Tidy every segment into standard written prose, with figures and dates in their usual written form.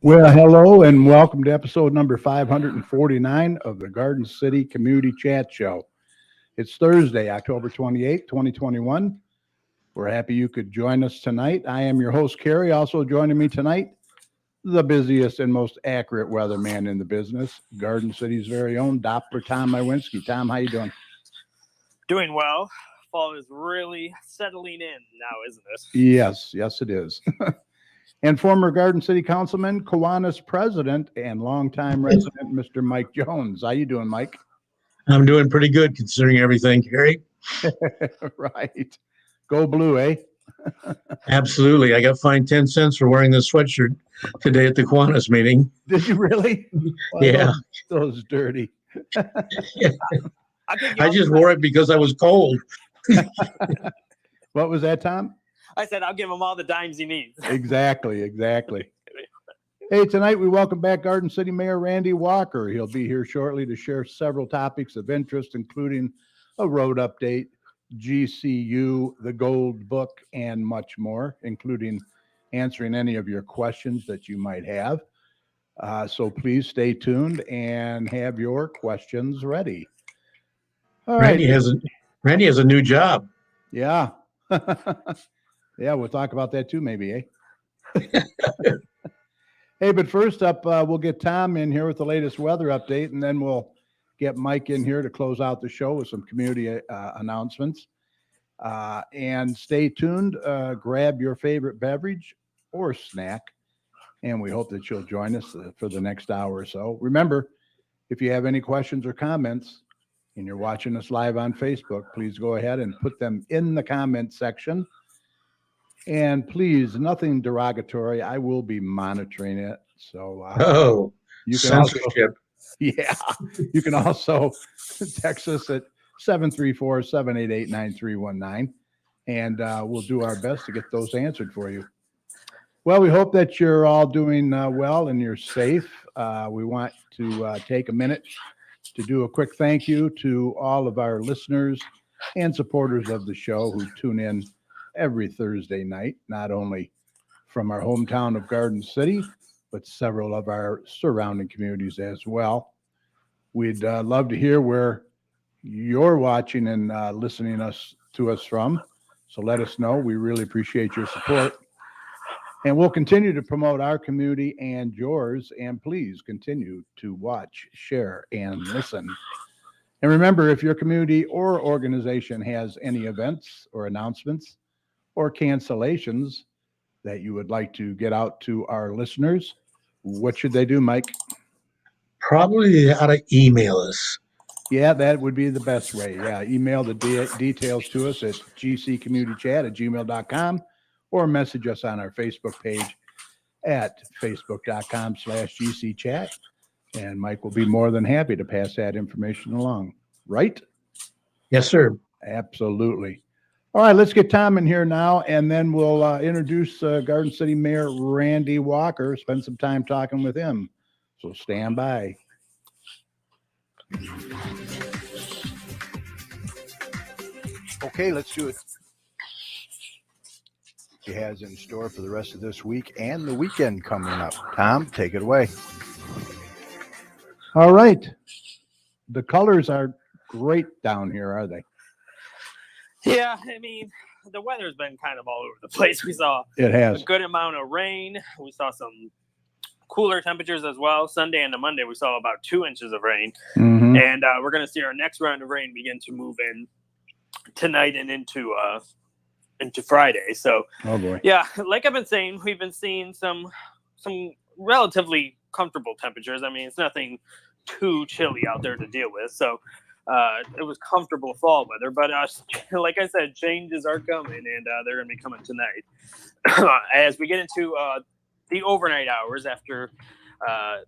Well, hello and welcome to episode number 549 of the Garden City Community Chat Show. It's Thursday, October 28th, 2021. We're happy you could join us tonight. I am your host, Kerry. Also joining me tonight, the busiest and most accurate weatherman in the business, Garden City's very own Doppler Tom Iwinski. Tom, how you doing? Doing well. Fall is really settling in now, isn't it? Yes, it is. And former Garden City Councilman, Kiwanis President, and longtime resident, Mr. Mike Jones. How you doing, Mike? I'm doing pretty good considering everything, Kerry. Right. Go blue, eh? Absolutely. I got fined 10 cents for wearing this sweatshirt today at the Kiwanis meeting. Did you really? Well, Yeah. Those dirty. I just wore it because I was cold. What was that, Tom? I said I'll give him all the dimes he needs. Exactly. Hey, tonight we welcome back Garden City Mayor Randy Walker. He'll be here shortly to share several topics of interest, including a road update, GCU, the Gold Book, and much more, including answering any of your questions that you might have. So please stay tuned and have your questions ready. All right. Randy has a new job. Yeah. Yeah, we'll talk about that too, maybe, eh? Hey, but first up, we'll get Tom in here with the latest weather update, and then we'll get Mike in here to close out the show with some community announcements. And stay tuned. Grab your favorite beverage or snack, and we hope that you'll join us for the next hour or so. Remember, if you have any questions or comments and you're watching us live on Facebook, please go ahead and put them in the comment section. And please, nothing derogatory. I will be monitoring it. So you can censorship. You can also text us at 734-788-9319, and we'll do our best to get those answered for you. Well, we hope that you're all doing well and you're safe. We want to take a minute to do a quick thank you to all of our listeners and supporters of the show who tune in every Thursday night, not only from our hometown of Garden City, but several of our surrounding communities as well. We'd love to hear where you're watching and listening to us from. So let us know. We really appreciate your support. And we'll continue to promote our community and yours. And please continue to watch, share, and listen. And remember, if your community or organization has any events or announcements or cancellations that you would like to get out to our listeners, what should they do, Mike? Probably ought to email us. Yeah, that would be the best way. Yeah, email the details to us at gccommunitychat@gmail.com or message us on our Facebook page at facebook.com/gcchat. And Mike will be more than happy to pass that information along. Right? Yes, sir. Absolutely. All right, let's get Tom in here now, and then we'll introduce Garden City Mayor Randy Walker, spend some time talking with him. So stand by. Okay, let's do it. He has in store for the rest of this week and the weekend coming up. Tom, take it away. All right. The colors are great down here, are they? Yeah, I mean, the weather's been kind of all over the place. We saw a good amount of rain. We saw some cooler temperatures as well. Sunday and Monday, we saw about 2 inches of rain. Mm-hmm. And we're going to see our next round of rain begin to move in tonight and into Friday. So, oh boy. Yeah, like I've been saying, we've been seeing some relatively comfortable temperatures. I mean, it's nothing too chilly out there to deal with. So, it was comfortable fall weather, but like I said, changes are coming, and they're going to be coming tonight. As we get into the overnight hours after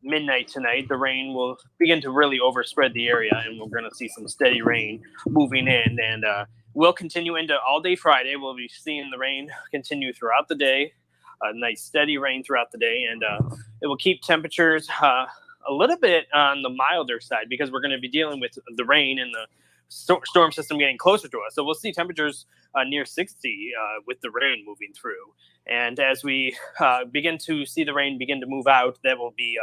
midnight tonight, the rain will begin to really overspread the area, and we're going to see some steady rain moving in, and we'll continue into all day Friday. We'll be seeing the rain continue throughout the day, nice steady rain throughout the day, and it will keep temperatures a little bit on the milder side because we're going to be dealing with the rain and the storm system getting closer to us. So we'll see temperatures near 60 with the rain moving through. And as we begin to see the rain begin to move out, that will be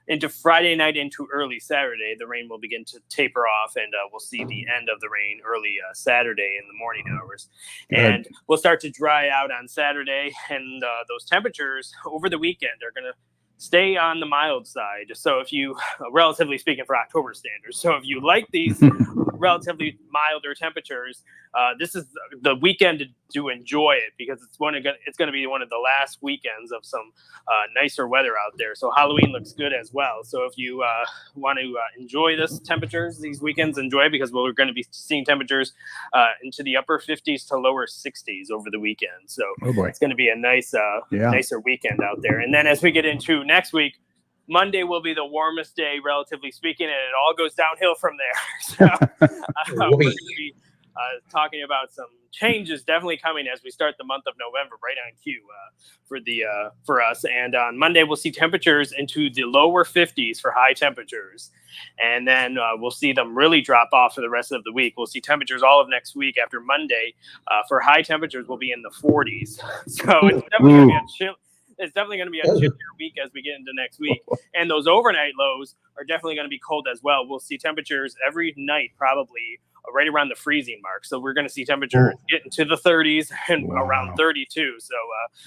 into Friday night into early Saturday. The rain will begin to taper off, and we'll see the end of the rain early Saturday in the morning hours. Good. And we'll start to dry out on Saturday, and those temperatures over the weekend are going to stay on the mild side. So if you, relatively speaking for October standards, so if you like these relatively milder temperatures, this is the weekend to enjoy it, because it's going to be one of the last weekends of some nicer weather out there. So Halloween looks good as well. So if you want to enjoy this temperatures, these weekends, enjoy it, because we're going to be seeing temperatures into the upper 50s to lower 60s over the weekend. So Oh boy. it's going to be a nice, nicer weekend out there. And then as we get into next week, Monday will be the warmest day, relatively speaking, and it all goes downhill from there. So we're going to be talking about some changes definitely coming as we start the month of November, right on cue for us. And on Monday, we'll see temperatures into the lower 50s for high temperatures. And then we'll see them really drop off for the rest of the week. We'll see temperatures all of next week after Monday for high temperatures will be in the 40s. So it's definitely going to be a chill. It's definitely going to be a chillier week as we get into next week. And those overnight lows are definitely going to be cold as well. We'll see temperatures every night probably right around the freezing mark. So we're going to see temperatures get into the 30s and around 32. So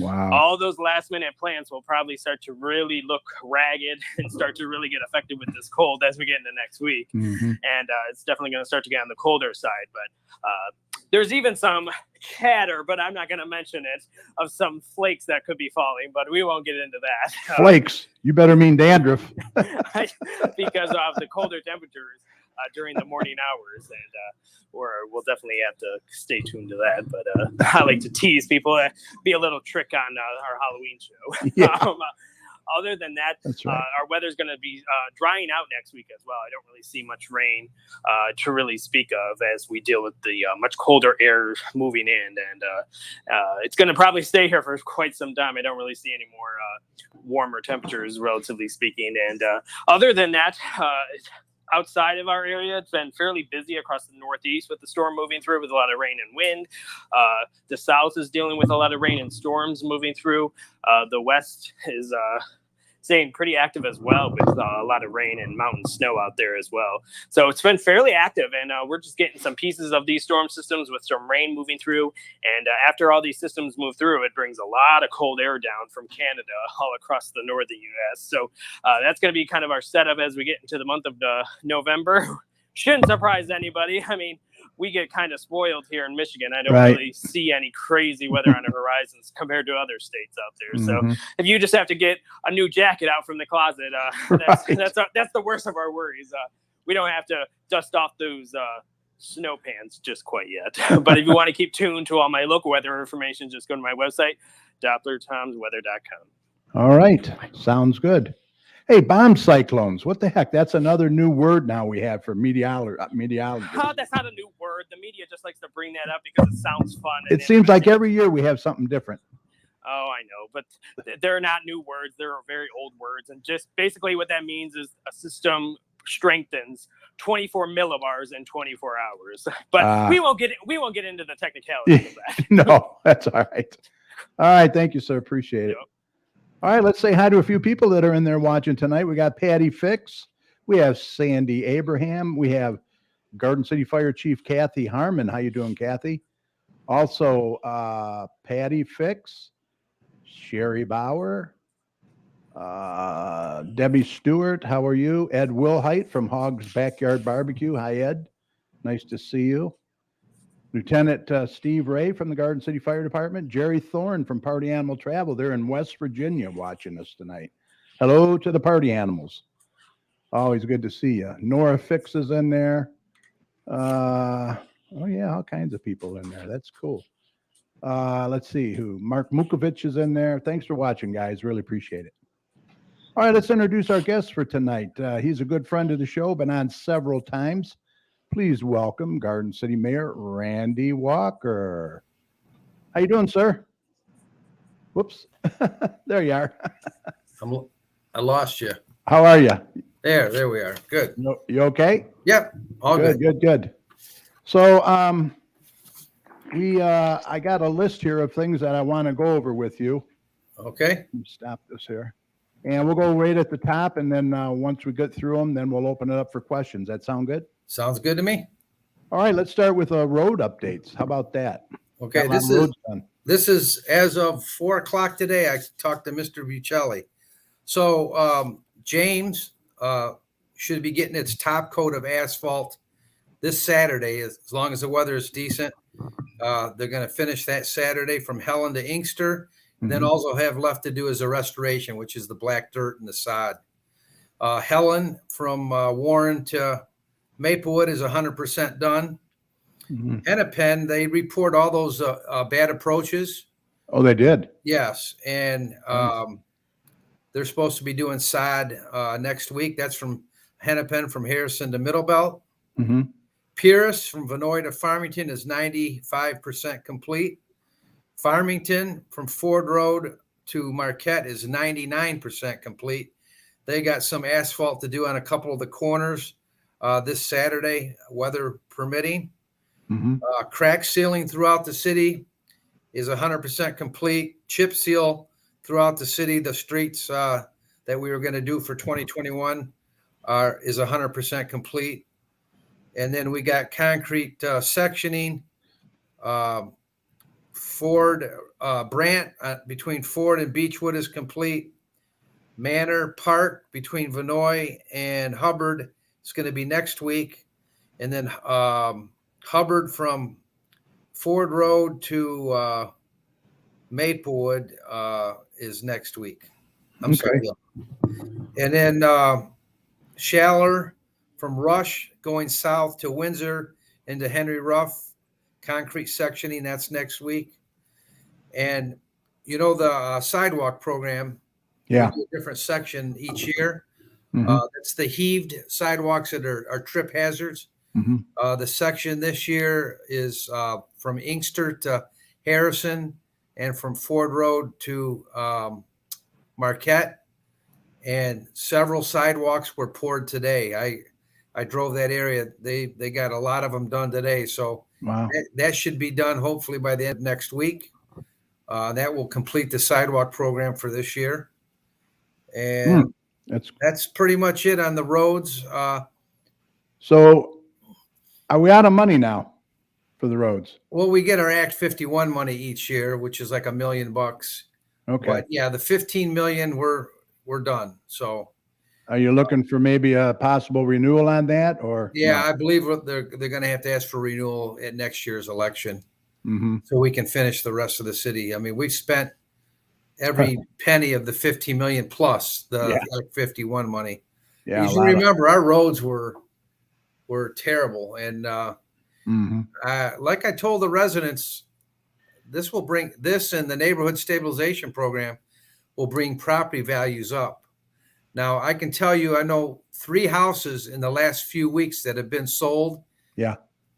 all those last minute plans will probably start to really look ragged and start to really get affected with this cold as we get into next week. Mm-hmm. And it's definitely going to start to get on the colder side. But there's even some chatter, but I'm not going to mention it, of some flakes that could be falling, but we won't get into that. Flakes. You better mean dandruff. Because of the colder temperatures during the morning hours, and we'll definitely have to stay tuned to that. But I like to tease people, be a little trick on our Halloween show. Yeah. Other than that, That's right. our weather's going to be drying out next week as well. I don't really see much rain to really speak of as we deal with the much colder air moving in. And it's going to probably stay here for quite some time. I don't really see any more warmer temperatures, relatively speaking. And other than that, outside of our area, it's been fairly busy across the Northeast with the storm moving through with a lot of rain and wind. The South is dealing with a lot of rain and storms moving through. The West is staying pretty active as well with a lot of rain and mountain snow out there as well. So it's been fairly active, and we're just getting some pieces of these storm systems with some rain moving through. And after all these systems move through, it brings a lot of cold air down from Canada all across the northern U.S. So that's going to be kind of our setup as we get into the month of November. Shouldn't surprise anybody. I mean, we get kind of spoiled here in Michigan. I don't really see any crazy weather on the horizons compared to other states out there. So if you just have to get a new jacket out from the closet, that's the worst of our worries. We don't have to dust off those snow pants just quite yet. But if you want to keep tuned to all my local weather information, just go to my website, DopplerTomsWeather.com. All right. Sounds good. Hey, bomb cyclones. What the heck? That's another new word now we have for meteorology. That's not a new word. The media just likes to bring that up because it sounds fun. It seems like every year we have something different. Oh, I know, but they're not new words. They're very old words. And just basically what that means is a system strengthens 24 millibars in 24 hours. But we won't get into the technicalities of that. No, that's all right. All right. Thank you, sir. Appreciate it. All right, let's say hi to a few people that are in there watching tonight. We got Patty Fix. We have Sandy Abraham. We have Garden City Fire Chief Kathy Harmon. How you doing, Kathy? Also, Patty Fix, Sherry Bauer, Debbie Stewart. How are you? Ed Wilhite from Hogg's Backyard Barbecue. Hi, Ed. Nice to see you. Lieutenant Steve Ray from the Garden City Fire Department. Jerry Thorne from Party Animal Travel. They're in West Virginia watching us tonight. Hello to the party animals. Always good to see you. Nora Fix is in there. Oh, yeah, all kinds of people in there. That's cool. Let's see who. Mark Mukovich is in there. Thanks for watching, guys. Really appreciate it. All right, let's introduce our guest for tonight. He's a good friend of the show, been on several times. Please welcome Garden City Mayor Randy Walker. How you doing, sir? Whoops. There you are. I lost you. How are you? There we are. Good. You okay? Yep. All good. Good. So, I got a list here of things that I want to go over with you. Okay. Let me stop this here. And we'll go right at the top, and then once we get through them, then we'll open it up for questions. That sound good? Sounds good to me. All right, let's start with road updates. How about that? Okay. Got a lot of roads done. This is as of 4:00 today. I talked to Mr. Buccelli. So James should be getting its top coat of asphalt this Saturday, as long as the weather is decent. They're going to finish that Saturday from Helen to Inkster. Then Mhm. also have left to do is a restoration, which is the black dirt and the sod. Helen from Warren to Maplewood is 100% done. Mhm. Hennepin, they report all those bad approaches. Oh, they did. Yes, and they're supposed to be doing sod next week. That's from Hennepin, from Harrison to Middlebelt. Hmm. Pierce from Vinoy to Farmington is 95% complete. Farmington from Ford Road to Marquette is 99% complete. They got some asphalt to do on a couple of the corners this Saturday, weather permitting. Hmm. Crack sealing throughout the city is 100% complete. Chip seal throughout the city, the streets that we were going to do for 2021 is 100% complete. And then we got concrete sectioning. Ford Brant between Ford and Beechwood is complete. Manor Park between Vinoy and Hubbard is going to be next week. And then Hubbard from Ford Road to Maplewood is next week. I'm sorry. And then Schaller from Rush going south to Windsor into Henry Ruff, concrete sectioning, that's next week. And you know the sidewalk program, Yeah. we do a different section each year. Mhm. That's the heaved sidewalks that are trip hazards. Mhm. The section this year is from Inkster to Harrison and from Ford Road to Marquette. And several sidewalks were poured today. I drove that area. They got a lot of them done today. So Wow. that should be done hopefully by the end of next week. That will complete the sidewalk program for this year. And that's pretty much it on the roads. So are we out of money now for the roads? Well, we get our Act 51 money each year, which is like $1 million. Okay. But yeah, the 15 million we're done. So Are you looking for maybe a possible renewal on that, or? yeah, I believe they're going to have to ask for renewal at next year's election, Mm-hmm. so we can finish the rest of the city. I mean, we've spent every penny of the 15 million plus the Act 51 money. Yeah. You should remember our roads were terrible, and Mhm. like I told the residents, this will bring this and the neighborhood stabilization program will bring property values up. Now, I can tell you, I know 3 houses in the last few weeks that have been sold. Yeah.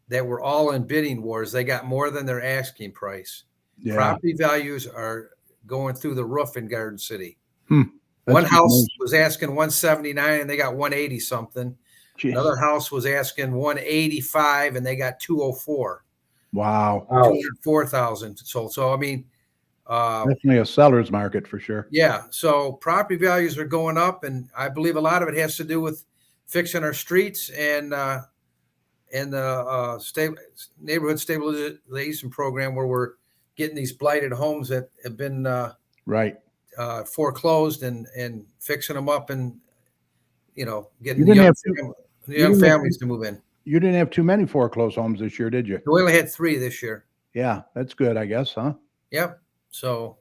That were all in bidding wars. They got more than their asking price. Yeah. Property values are going through the roof in Garden City. That's One house amazing. was asking 179 and they got 180 something. Jeez. Another house was asking 185 and they got 204. Wow. 204,000 sold. So I mean, Definitely a seller's market for sure. yeah. So property values are going up, and I believe a lot of it has to do with fixing our streets and the neighborhood stabilization program, where we're getting these blighted homes that have been Right. foreclosed and fixing them up, and getting You the didn't young have families to move in. You didn't have too many foreclosed homes this year, did you? We only had 3 this year. Yeah, that's good, I guess, huh? Yep. So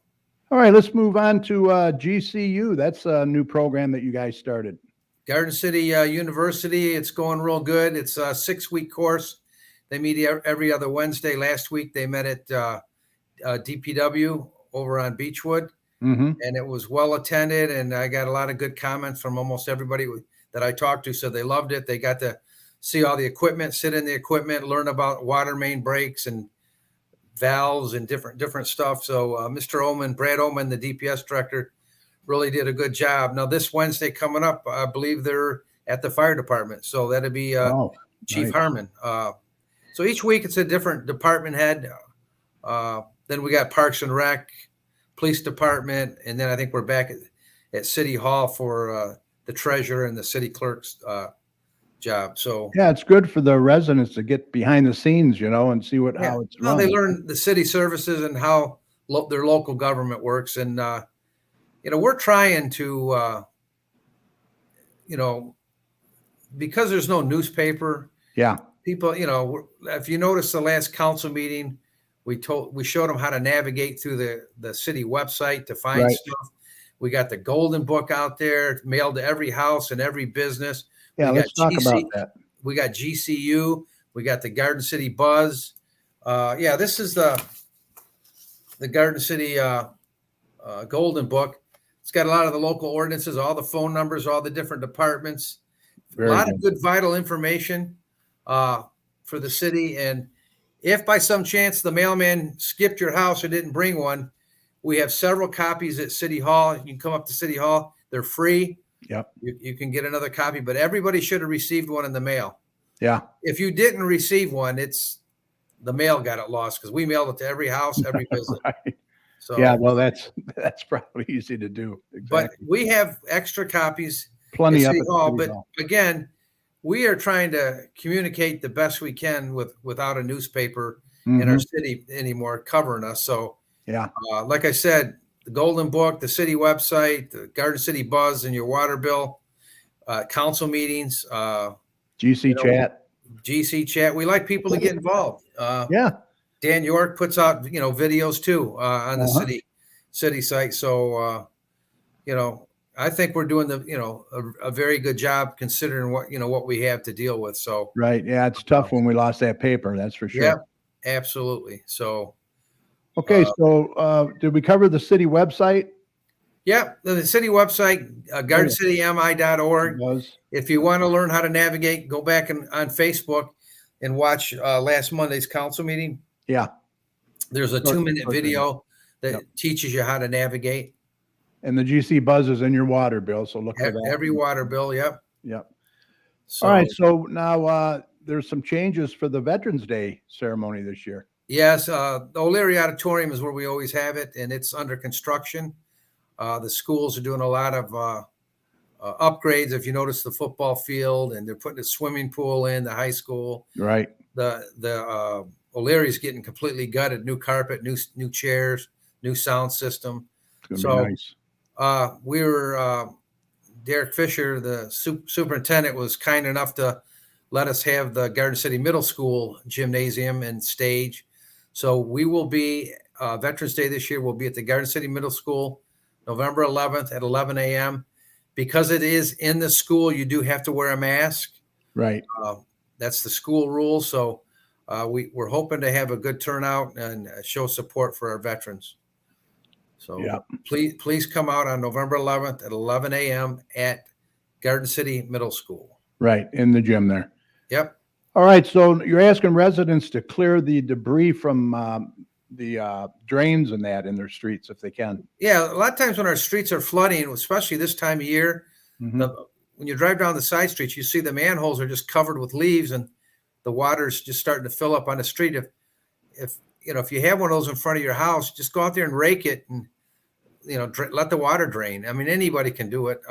All right, let's move on to GCU. That's a new program that you guys started. Garden City University, it's going real good. It's a 6-week course. They meet every other Wednesday. Last week they met at DPW over on Beechwood, Mm-hmm. and it was well attended. And I got a lot of good comments from almost everybody that I talked to. So they loved it. They got to see all the equipment, sit in the equipment, learn about water main breaks and valves and different stuff. So Mr. Oman, Brad Oman, the DPS director, really did a good job. Now this Wednesday coming up, I believe they're at the fire department. So that'd be Chief nice. Harmon. So each week it's a different department head. Then we got Parks and Rec, Police Department, and then I think we're back at City Hall for the treasurer and the city clerk's job. So Yeah, it's good for the residents to get behind the scenes, and see how it's well, run. they learn the city services and how their local government works. And, we're trying to, because there's no newspaper, Yeah, people, if you notice the last council meeting, we showed them how to navigate through the city website to find Right. stuff. We got the golden book out there mailed to every house and every business. yeah. We Let's got talk about that. We got GCU. We got the Garden City Buzz. This is the Garden City Golden Book. It's got a lot of the local ordinances, all the phone numbers, all the different departments. Very a lot good. of good vital information for the city. And if by some chance the mailman skipped your house or didn't bring one, we have several copies at City Hall. You can come up to City Hall. They're free. Yep. You can get another copy, but everybody should have received one in the mail. Yeah. If you didn't receive one, it's the mail got it lost because we mailed it to every house, every visit. Right. So Yeah. Well, that's probably easy to do. but Exactly. we have extra copies Plenty at up City at Hall. City But Hall. again, we are trying to communicate the best we can without a newspaper in our Mhm. city anymore covering us. So Yeah. like I said, the Golden Book, the city website, the Garden City Buzz, and your water bill, council meetings, GC chat. GC chat. We like people to get involved. Yeah. Dan York puts out, videos too on the Uh-huh. city site. So, I think we're doing a very good job considering what we have to deal with. So, Right. Yeah. It's tough when we lost that paper. That's for sure. yeah, absolutely. So, Okay. So, did we cover the city website? yeah, the city website, gardencitymi.org. Was If you want to learn how to navigate, go back on Facebook and watch last Monday's council meeting. yeah. There's a Sure, 2-minute sure. video that Yep. teaches you how to navigate And the GC Buzz is in your water bill. So look for that. every water bill. Yep. Yep. So, All right. So now there's some changes for the Veterans Day ceremony this year. yes, the O'Leary Auditorium is where we always have it, and it's under construction. The schools are doing a lot of upgrades. If you notice the football field, and they're putting a swimming pool in the high school. Right. The O'Leary's getting completely gutted, new carpet, new chairs, new sound system. It's gonna So- be nice. We were Derek Fisher, the superintendent, was kind enough to let us have the Garden City Middle School gymnasium and stage. So we will be Veterans Day this year. We'll be at the Garden City Middle School, November 11th at 11 a.m. Because it is in the school, you do have to wear a mask. Right. That's the school rule. So we're hoping to have a good turnout and show support for our veterans. So Yeah. please come out on November 11th at 11 a.m. at Garden City Middle School. Right. In the gym there. Yep. All right. So you're asking residents to clear the debris from the drains and that in their streets if they can. Yeah, a lot of times when our streets are flooding, especially this time of year, Mhm. when you drive down the side streets, you see the manholes are just covered with leaves and the water's just starting to fill up on the street. If you have one of those in front of your house, just go out there and rake it and let the water drain. I mean, anybody can do it.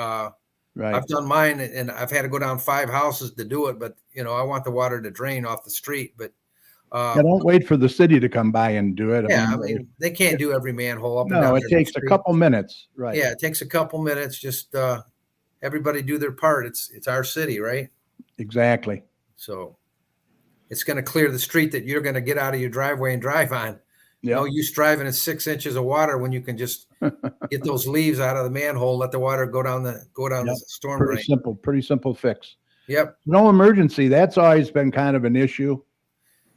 Right. I've done mine, and I've had to go down 5 houses to do it. But I want the water to drain off the street. But Yeah, don't wait for the city to come by and do it. I mean, they can't do every manhole up and no, down. it every takes a street. couple minutes. Right. Yeah, it takes a couple minutes. Just everybody do their part. It's our city, right? Exactly. So it's going to clear the street that you're going to get out of your driveway and drive on. Yeah. No use driving in 6 inches of water when you can just get those leaves out of the manhole, let the water go down the Yep. storm Pretty drain. pretty simple fix. Yep. No emergency. That's always been kind of an issue.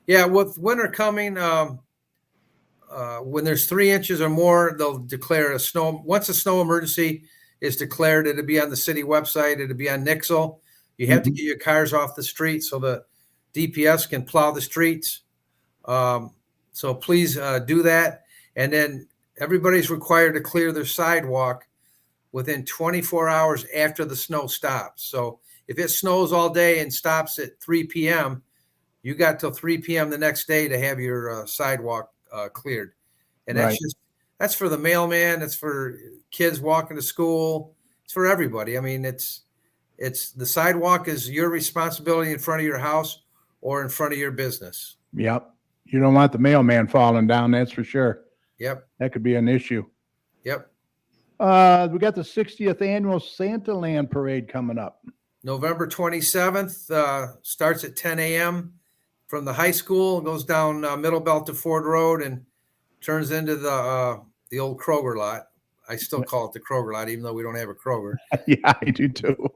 Yeah, with winter coming, when there's 3 inches or more, they'll declare once a snow emergency is declared, it'll be on the city website, it'll be on Nixle. You have to get your cars off the street so the DPS can plow the streets. So please do that. And then everybody's required to clear their sidewalk within 24 hours after the snow stops. So if it snows all day and stops at 3 p.m., you got till 3 p.m. the next day to have your sidewalk cleared. And Right. that's for the mailman. It's for kids walking to school. It's for everybody. I mean, it's the sidewalk is your responsibility in front of your house or in front of your business. Yep. You don't want the mailman falling down, that's for sure. Yep. That could be an issue. Yep. We got the 60th annual Santa Land Parade coming up. November 27th starts at 10 a.m. from the high school, goes down Middle Belt to Ford Road and turns into the old Kroger lot. I still call it the Kroger lot, even though we don't have a Kroger. Yeah, I do too.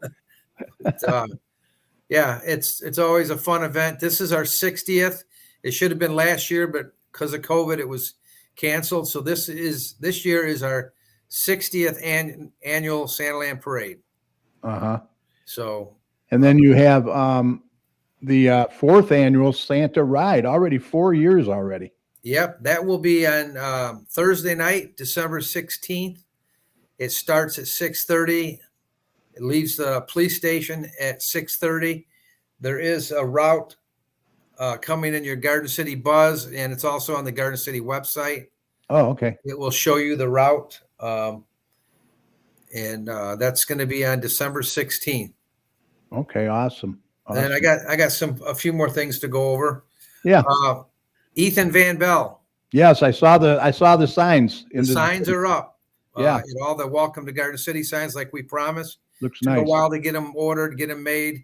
Yeah, it's always a fun event. This is our 60th. It should have been last year, but because of COVID, it was canceled. So this year is our 60th annual Santa Land Parade. Uh-huh. So, And then you have the fourth annual Santa Ride, already 4 years already. yep, that will be on Thursday night, December 16th. It starts at 6:30. It leaves the police station at 6:30. There is a route coming in your Garden City Buzz, and it's also on the Garden City website. Oh, okay. It will show you the route, and that's going to be on December 16th. Okay, awesome. And then I got a few more things to go over. Yeah. Ethan Van Bell. Yes, I saw the signs. The signs are up. Yeah. And all the Welcome to Garden City signs, like we promised. Looks Took nice. a while to get them ordered, get them made,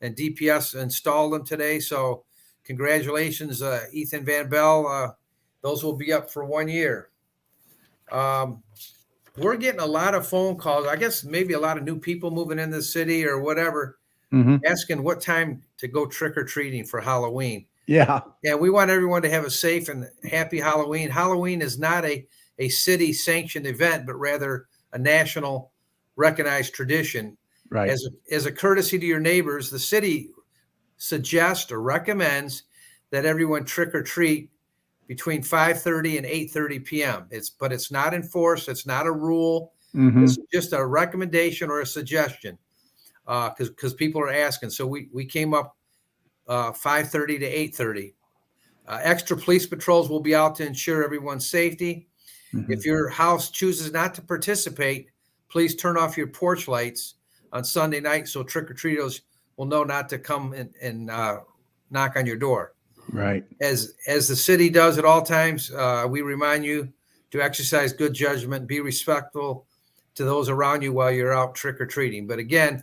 and DPS installed them today. So congratulations, Ethan Van Bell. Those will be up for 1 year. We're getting a lot of phone calls. I guess maybe a lot of new people moving in the city or whatever, asking what time to go trick-or-treating for Halloween. Yeah. Yeah, we want everyone to have a safe and happy Halloween. Halloween is not a city-sanctioned event, but rather a national recognized tradition. Right. As a courtesy to your neighbors, the city suggests or recommends that everyone trick or treat between 5:30 and 8:30 p.m. But it's not enforced. It's not a rule. It's just a recommendation or a suggestion because people are asking. So we came up 5:30 to 8:30. Extra police patrols will be out to ensure everyone's safety. If your house chooses not to participate, please turn off your porch lights on Sunday night so trick-or-treaters will know not to come and knock on your door. Right. As the city does at all times, we remind you to exercise good judgment, be respectful to those around you while you're out trick-or-treating. But again,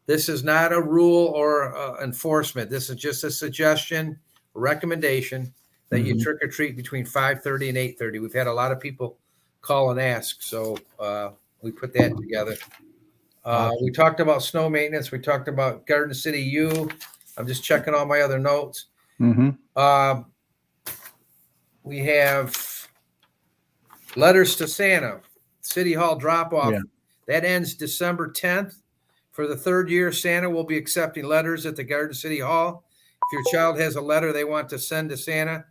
this is not a rule or enforcement. This is just a suggestion, a recommendation that you trick-or-treat between 5:30 and 8:30. We've had a lot of people call and ask, so we put that together. We talked about snow maintenance. We talked about Garden City U. I'm just checking all my other notes. We have letters to Santa, City Hall drop-off. Yeah. That ends December 10th. For the third year, Santa will be accepting letters at the Garden City Hall. If your child has a letter they want to send to Santa,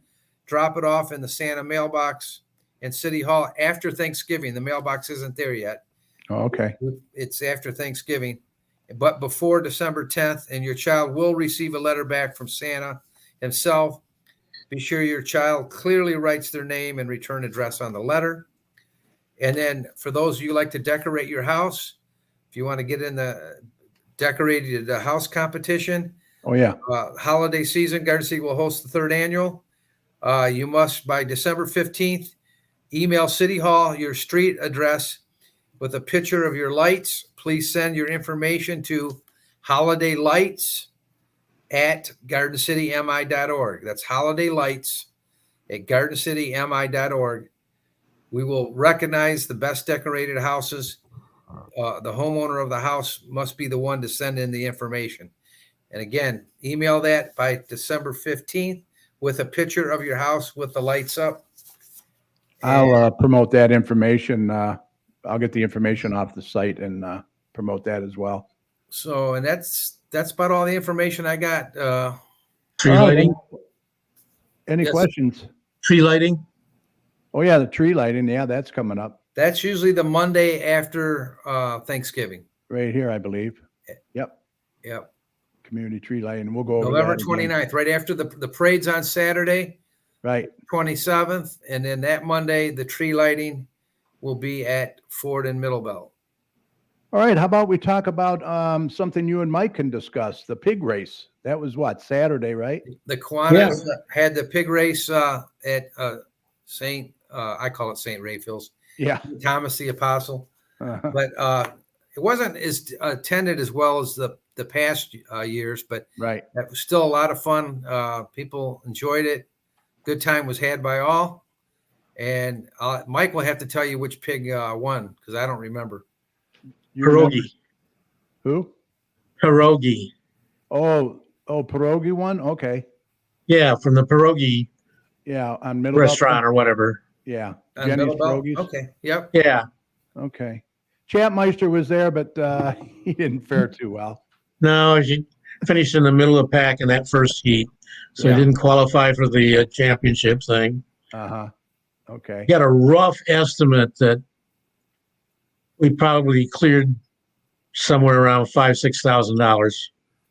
drop it off in the Santa mailbox in City Hall after Thanksgiving. The mailbox isn't there yet. Oh, okay. It's after Thanksgiving, but before December 10th, and your child will receive a letter back from Santa himself. Be sure your child clearly writes their name and return address on the letter. And then for those of you who like to decorate your house, if you want to get in the decorated house competition, Oh, yeah. holiday season, Garden City will host the third annual. You must, by December 15th, email City Hall your street address with a picture of your lights. Please send your information to holidaylights@gardencitymi.org. That's holidaylights@gardencitymi.org. We will recognize the best decorated houses. The homeowner of the house must be the one to send in the information. And again, email that by December 15th with a picture of your house with the lights up. I'll promote that information. I'll get the information off the site and promote that as well. So, and that's about all the information I got. Tree lighting, Any Yes. questions? tree lighting. Oh, yeah, the tree lighting. Yeah, that's coming up That's usually the Monday after Thanksgiving. right here, I believe. Yep. Yep. community tree lighting. We'll go over November that again. 29th, right after the parade's on Saturday, Right. 27th, and then that Monday, the tree lighting will be at Ford and Middlebelt. All right. How about we talk about something you and Mike can discuss? The pig race. That was what, Saturday, right? The Kiwanis had the pig race at I call it St. Raphael's, Yeah. Thomas the Apostle. Uh-huh. But it wasn't as attended as well as the past years, but Right. that was still a lot of fun. People enjoyed it. Good time was had by all. And Mike will have to tell you which pig won because I don't remember. You remember- Pierogi. Who? Pierogi. Oh, pierogi one? Okay. Yeah, from the Pierogi Yeah, on Middle restaurant or whatever. Yeah. On Jenny's Middlebelt? Pierogies. Okay. Yep. Yeah. Okay. Champmeister was there, but he didn't fare too well. No, she finished in the middle of the pack in that first heat, so Yeah. he didn't qualify for the championship thing. Uh-huh. Okay. He got a rough estimate that we probably cleared somewhere around $5,000-6,000.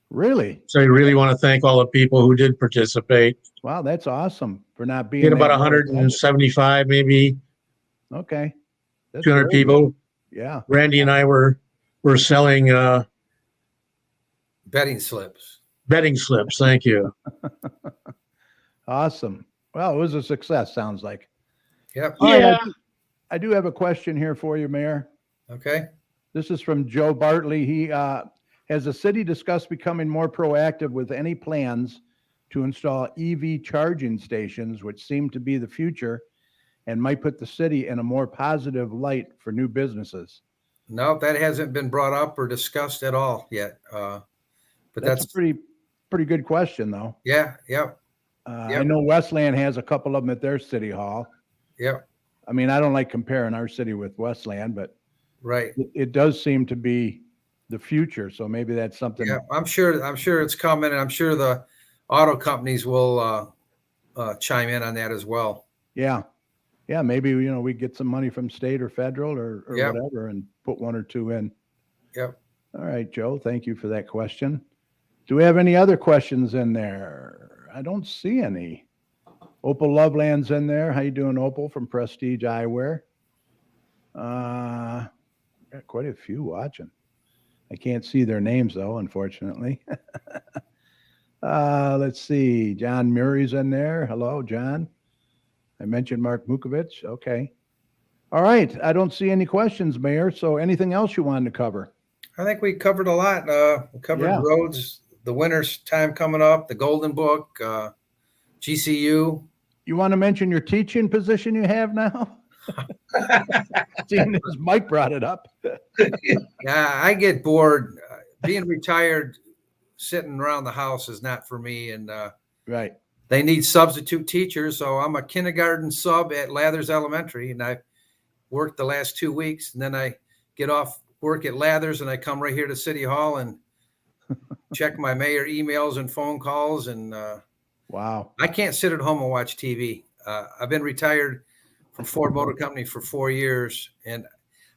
Really? So I really want to thank all the people who did participate. Wow, that's awesome for not being We had about that well attended. 175, maybe Okay. That's 200 very people. good. Yeah. Randy and I were selling Betting slips. betting slips. Thank you. Awesome. Well, it was a success, sounds like. Yep. All right, Yeah. I do have a question here for you, Mayor. Okay. This is from Joe Bartley. He has the city discussed becoming more proactive with any plans to install EV charging stations, which seem to be the future and might put the city in a more positive light for new businesses. No, that hasn't been brought up or discussed at all yet. But That's a pretty good question, though. yeah, yep, I Yep. know Westland has a couple of them at their city hall. yep, I mean, I don't like comparing our city with Westland, but right. it does seem to be the future. So maybe that's something. Yeah, I'm sure it's coming, and I'm sure the auto companies will chime in on that as well. Yeah. Yeah. Maybe, we get some money from state or federal or Yep. whatever and put one or two in. Yep. All right, Joe, thank you for that question. Do we have any other questions in there? I don't see any. Opal Loveland's in there. How you doing, Opal from Prestige Eyewear? Got quite a few watching. I can't see their names though, unfortunately. Let's see. John Murray's in there. Hello, John. I mentioned Mark Mukovich. Okay. All right. I don't see any questions, Mayor. So anything else you wanted to cover? I think we covered a lot. We covered Yeah. roads, the winter's time coming up, the Golden Book, GCU. You want to mention your teaching position you have now? Seeing as Mike brought it up. Yeah, I get bored. Being retired, sitting around the house is not for me. And Right. they need substitute teachers. So I'm a kindergarten sub at Lathers Elementary, and I worked the last 2 weeks. And then I get off work at Lathers, and I come right here to City Hall and check my mayor emails and phone calls. And Wow. I can't sit at home and watch TV. I've been retired from Ford Motor Company for 4 years, and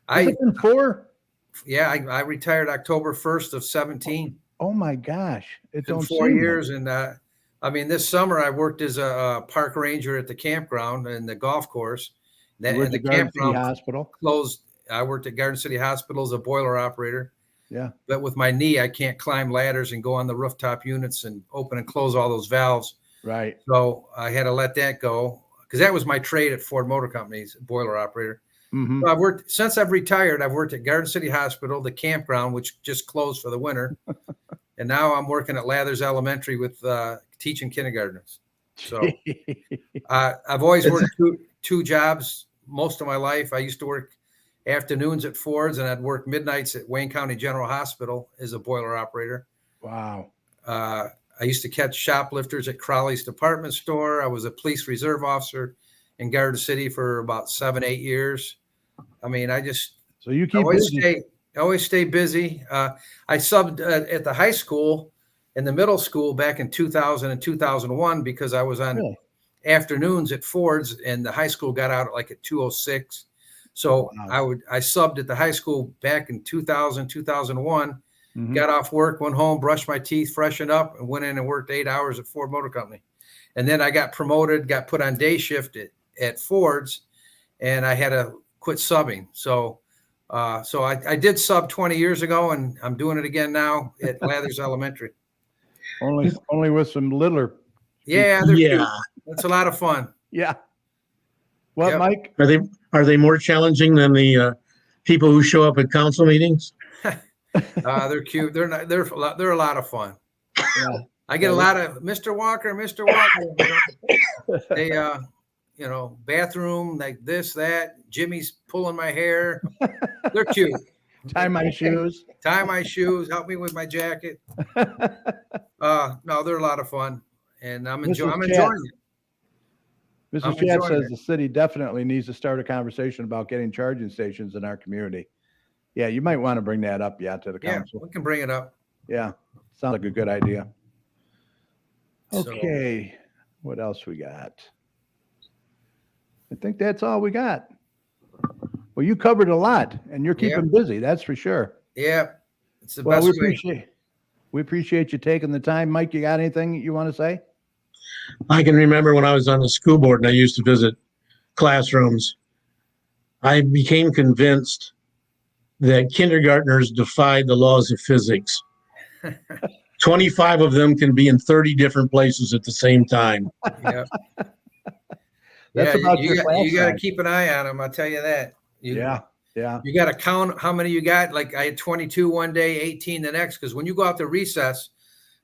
Has it been 4? I retired October 1st of 17. Oh my gosh. It It's been don't 4 seem years, and I mean, this summer I worked as a park ranger at the campground and the golf course. like you worked And the at Garden City campground Hospital. closed. I worked at Garden City Hospital as a boiler operator. Yeah. But with my knee, I can't climb ladders and go on the rooftop units and open and close all those valves. Right. So I had to let that go because that was my trade at Ford Motor Company's boiler operator. Hmm. So since I've retired, I've worked at Garden City Hospital, the campground, which just closed for the winter. And now I'm working at Lathers Elementary with teaching kindergartners. So I've always worked two jobs most of my life. I used to work afternoons at Ford's, and I'd work midnights at Wayne County General Hospital as a boiler operator. Wow. I used to catch shoplifters at Crowley's department store. I was a police reserve officer in Garden City for about 7-8 years. I mean, So you keep busy. always stay busy. I subbed at the high school and the middle school back in 2000 and 2001 because I was on Really? afternoons at Ford's, and the high school got out at 2:06. So Wow. I subbed at the high school back in 2000, 2001. Mhm. got off work, went home, brushed my teeth, freshened up, and went in and worked 8 hours at Ford Motor Company. And then I got promoted, got put on day shift at Ford's, and I had to quit subbing. So I did sub 20 years ago, and I'm doing it again now at Lathers Elementary. Only with some littler. Yeah, they're Yeah. cute. It's a lot of fun. Yeah. What, Yep. Mike? Are they more challenging than the people who show up at council meetings? They're cute. They're a lot of fun. Yeah. I get a lot of Mr. Walker, Mr. Walker. They bathroom, like this, that. Jimmy's pulling my hair. They're cute. Tie my shoes. Tie my shoes, help me with my jacket. No, they're a lot of fun, and I'm enjoying it. Mrs. I'm Chat enjoying says it. the city definitely needs to start a conversation about getting charging stations in our community. Yeah, you might want to bring that up, to the Yeah, council. we can bring it up. Yeah, sounds like a good idea. So- Okay, what else we got? I think that's all we got. Well, you covered a lot, and you're Yeah. keeping busy, that's for sure. Yeah, it's the Well, best we way. appreciate you taking the time. Mike, you got anything you want to say? I can remember when I was on the school board and I used to visit classrooms. I became convinced that kindergartners defied the laws of physics. 25 of them can be in 30 different places at the same time. Yeah. That's Yeah, about your class you got to size. keep an eye on them. I'll tell you that. Yeah. You got to count how many you got. Like I had 22 one day, 18 the next. Because when you go out to recess,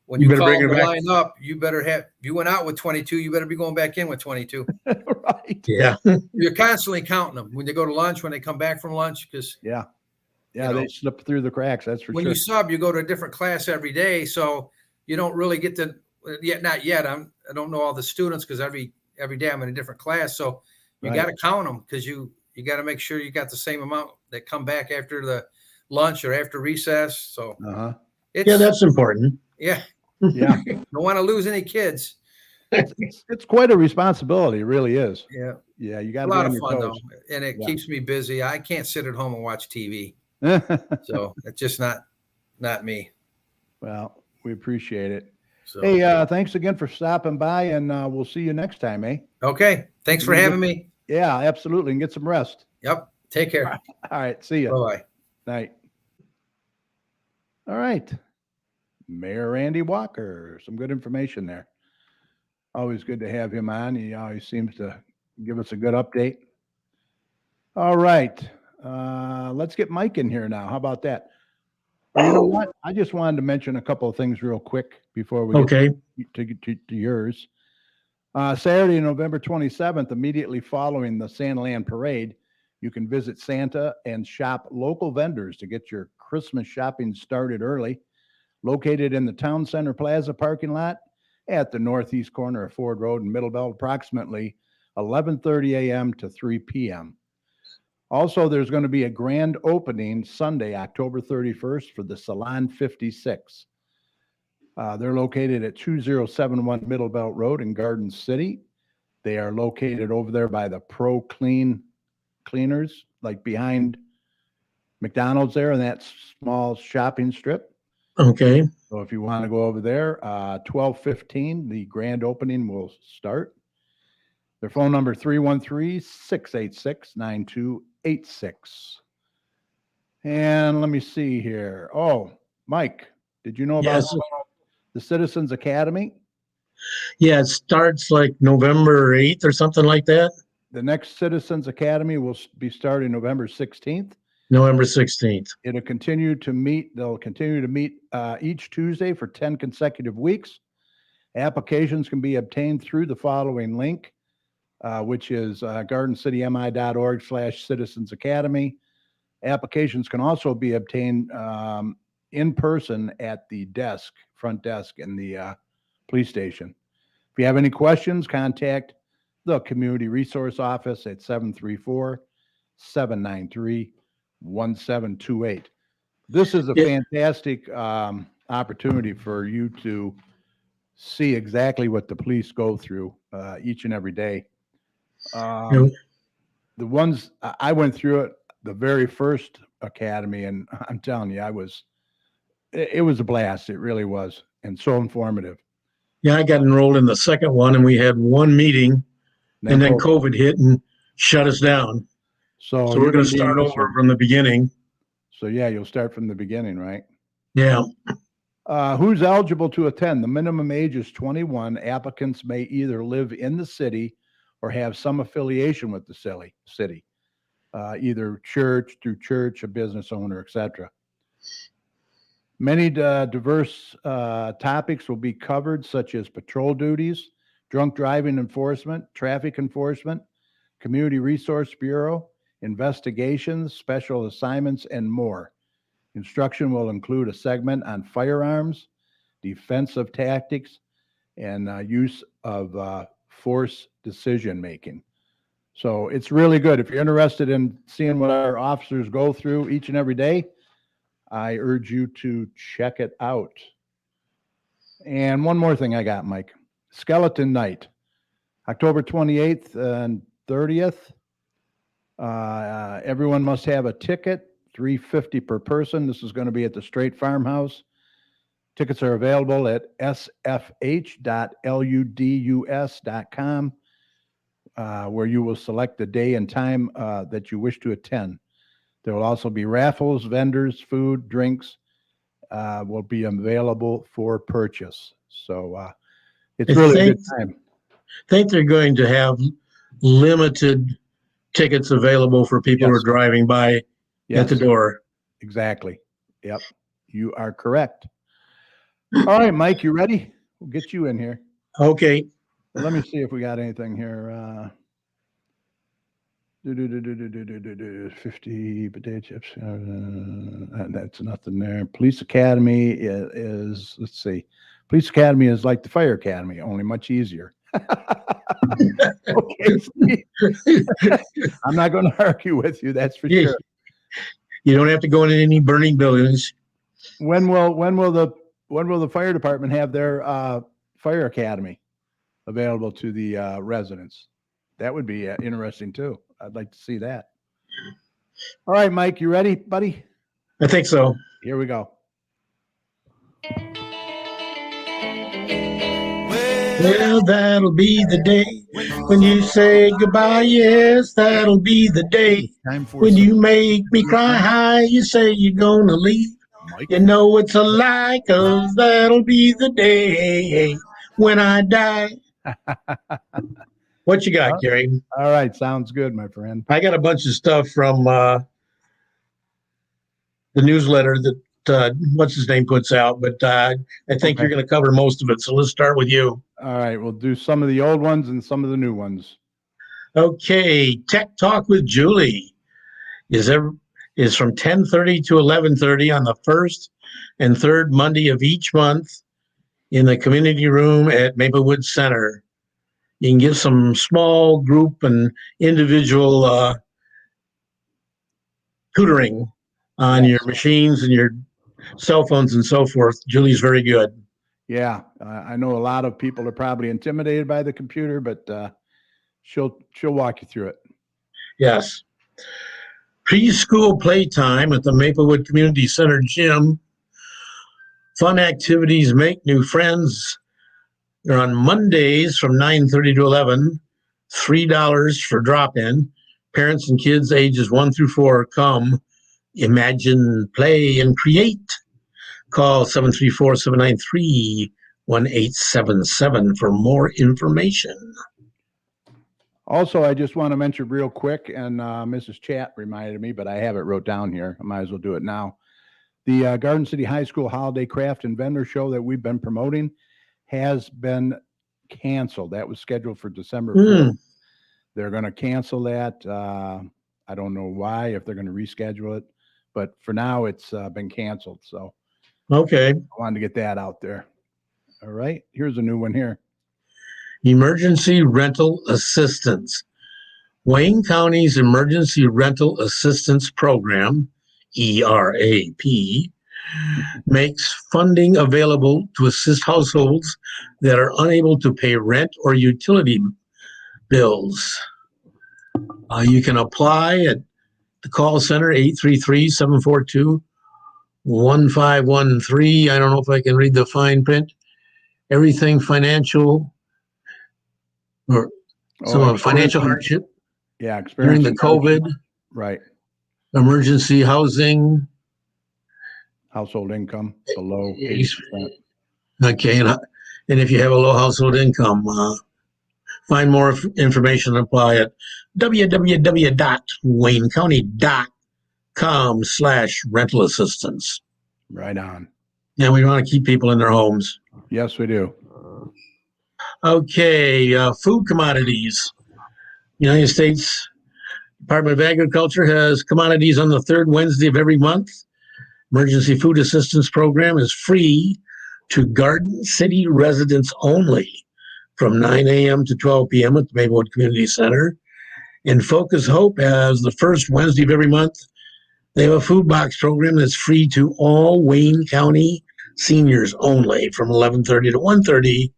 when You you better call bring them it to back. line up, you better have. If you went out with 22, you better be going back in with 22. Right. Yeah. You're constantly counting them when they go to lunch, when they come back from lunch. Because Yeah. Yeah, You know, they slip through the cracks, that's for when sure. you sub, you go to a different class every day, so you don't really get to. Not yet. I don't know all the students because every day I'm in a different class. So you Right. got to count them because you got to make sure you got the same amount that come back after the lunch or after recess. So Uh-huh. it's Yeah, that's important. yeah. Yeah. Don't want to lose any kids. It's quite a responsibility, it really is. Yeah, Yeah, you a got to be lot on of your fun toes. though, and it Yeah. keeps me busy. I can't sit at home and watch TV, so it's just not me. Well, we appreciate it. So Hey, thanks again for stopping by, and we'll see you next time, eh? okay, thanks for having me. Yeah, absolutely, and get some rest. Yep, take care. All right, see you. Bye bye. Night. All right. Mayor Randy Walker, some good information there. Always good to have him on. He always seems to give us a good update. All right. Let's get Mike in here now. How about that? Or you know what? I just wanted to mention a couple of things real quick before we Okay. get to yours. Saturday, November 27th, immediately following the Santaland Parade, you can visit Santa and shop local vendors to get your Christmas shopping started early. Located in the Town Center Plaza parking lot at the northeast corner of Ford Road and Middlebelt, approximately 11:30 a.m. to 3 p.m. Also, there's going to be a grand opening Sunday, October 31st for the Salon 56. They're located at 2071 Middlebelt Road in Garden City. They are located over there by the Pro Cleaners, like behind McDonald's there in that small shopping strip. Okay. So if you want to go over there, 12:15, the grand opening will start. Their phone number 313-686-9286. And let me see here. Oh, Mike, did you know about Yes. the Citizens Academy? Yeah, it starts like November 8th or something like that. The next Citizens Academy will be starting November 16th. November 16th. They'll continue to meet each Tuesday for 10 consecutive weeks. Applications can be obtained through the following link, which is gardencitymi.org/Citizens Academy. Applications can also be obtained in person at the front desk in the police station. If you have any questions, contact the Community Resource Office at 734-793-1728. This is a Yeah. fantastic opportunity for you to see exactly what the police go through each and every day. Yeah. The ones I went through it, the very first academy, and I'm telling you, it was a blast. It really was, and so informative. Yeah, I got enrolled in the second one, and we had one meeting, and then COVID hit and shut us down. So So we're you're going gonna to be in start this over one. from the beginning. So yeah, you'll start from the beginning, right? Yeah. Who's eligible to attend? The minimum age is 21. Applicants may either live in the city or have some affiliation with the city, either through church, a business owner, etc. Many diverse topics will be covered, such as patrol duties, drunk driving enforcement, traffic enforcement, Community Resource Bureau, investigations, special assignments, and more. Instruction will include a segment on firearms, defensive tactics, and use of force decision making. So it's really good. If you're interested in seeing what our officers go through each and every day, I urge you to check it out. And one more thing I got, Mike. Skeleton Night, October 28th and 30th. Everyone must have a ticket, $3.50 per person. This is going to be at the Straight Farmhouse. Tickets are available at sfh.ludus.com, where you will select the day and time that you wish to attend. There will also be raffles, vendors, food, drinks will be available for purchase. So it's really a good time. I think they're going to have limited tickets available for people who are driving by at the door. Exactly. Yep. You are correct. All right, Mike, you ready? We'll get you in here. Okay. Let me see if we got anything here. 50 potato chips. That's nothing there. Police Academy is, let's see. Police Academy is like the Fire Academy, only much easier. Okay, Steve. I'm not going to argue with you. That's for sure. You don't have to go into any burning buildings. When will the fire department have their Fire Academy available to the residents? That would be interesting too. I'd like to see that. All right, Mike, you ready, buddy? I think so. Here we go. Well, that'll be the day when you say goodbye. Yes, that'll be the day when you make me cry high. You say you're gonna leave. You know it's a lie, 'cause that'll be the day when I die. What you got, Gary? All right, sounds good, my friend. I got a bunch of stuff from the newsletter that what's his name puts out, but I think you're going to cover most of it. So let's start with you. All right, we'll do some of the old ones and some of the new ones. Okay, Tech Talk with Julie is from 10:30 to 11:30 on the first and third Monday of each month in the community room at Maplewood Center. You can get some small group and individual tutoring on your machines and your cell phones and so forth. Julie's very good. Yeah, I know a lot of people are probably intimidated by the computer, but she'll walk you through it. Yes. Preschool playtime at the Maplewood Community Center gym. Fun activities, make new friends. They're on Mondays from 9:30 to 11, $3 for drop-in. Parents and kids ages 1 through 4 come. Imagine, play, and create. Call 734-793-1877 for more information. Also, I just want to mention real quick, and Mrs. Chat reminded me, but I have it wrote down here. I might as well do it now. The Garden City High School Holiday Craft and Vendor Show that we've been promoting has been canceled. That was scheduled for December 4th. They're going to cancel that. I don't know why, if they're going to reschedule it, but for now it's been canceled. So okay, I wanted to get that out there. All right, here's a new one here. Emergency Rental Assistance. Wayne County's Emergency Rental Assistance Program, ERAP, makes funding available to assist households that are unable to pay rent or utility bills. You can apply at the call center, 833-742-1400, 1513. I don't know if I can read the fine print. Everything financial or some of financial experiencing- hardship Yeah, during the experiencing COVID, right. emergency housing. Household income below Yes. 80%. Okay, and if you have a low household income, find more information and apply at www.waynecounty.com/rental assistance. Right on. And we want to keep people in their homes. Yes, we do. Okay, food commodities. United States Department of Agriculture has commodities on the third Wednesday of every month. Emergency food assistance program is free to Garden City residents only from 9 a.m. to 12 p.m. at the Maplewood Community Center. And Focus Hope has the first Wednesday of every month. They have a food box program that's free to all Wayne County seniors only from 11:30 to 1:30.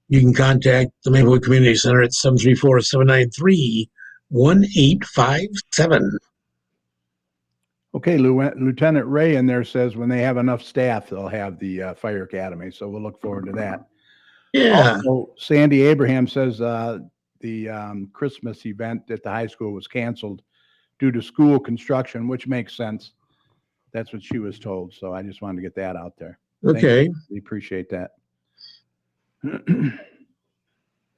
You can contact the Maplewood Community Center at 734-793-1857. Okay, Lieutenant Ray in there says when they have enough staff, they'll have the fire academy. So we'll look forward to that. Yeah. Also, Sandy Abraham says the Christmas event at the high school was canceled due to school construction, which makes sense. That's what she was told. So I just wanted to get that out there. Okay. We appreciate that.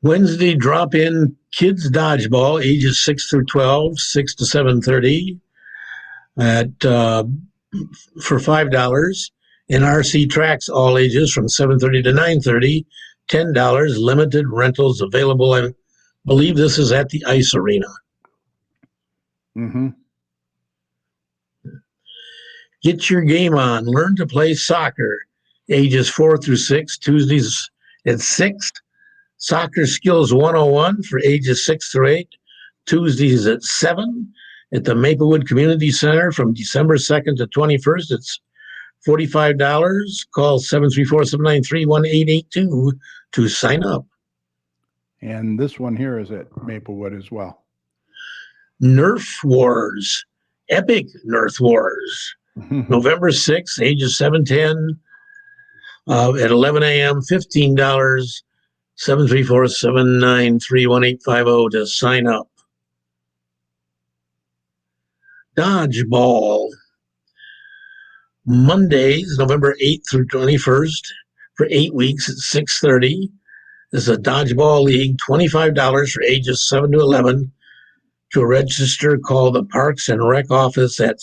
Wednesday drop-in kids dodgeball, ages 6 through 12, 6 to 7:30 at for $5. And RC tracks all ages from 7:30 to 9:30, $10. Limited rentals available. I believe this is at the ice arena. Mm-hmm. Get your game on. Learn to play soccer, ages 4 through 6, Tuesdays at 6. Soccer Skills 101 for ages 6 through 8, Tuesdays at 7 at the Maplewood Community Center from December 2nd to 21st. It's $45. Call 734-793-1882 to sign up. And this one here is at Maplewood as well. Nerf Wars, Epic Nerf Wars, November 6th, ages 7-10 at 11 a.m., $15. 734-793-1850 to sign up. Dodgeball. Mondays, November 8th through 21st for 8 weeks at 6:30. This is a dodgeball league, $25 for ages 7 to 11. To register, call the Parks and Rec office at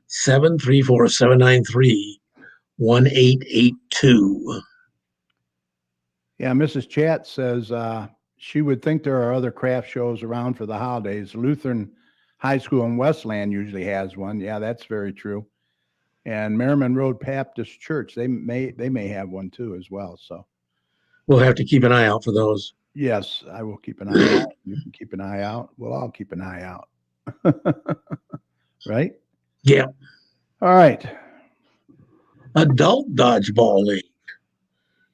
734-793-1882. Yeah, Mrs. Chat says she would think there are other craft shows around for the holidays. Lutheran High School in Westland usually has one. Yeah, that's very true. And Merriman Road Baptist Church, they may have one too as well. So we'll have to keep an eye out for those. Yes, I will keep an eye out. You can keep an eye out. We'll all keep an eye out. Right? Yeah. All right. Adult Dodgeball League.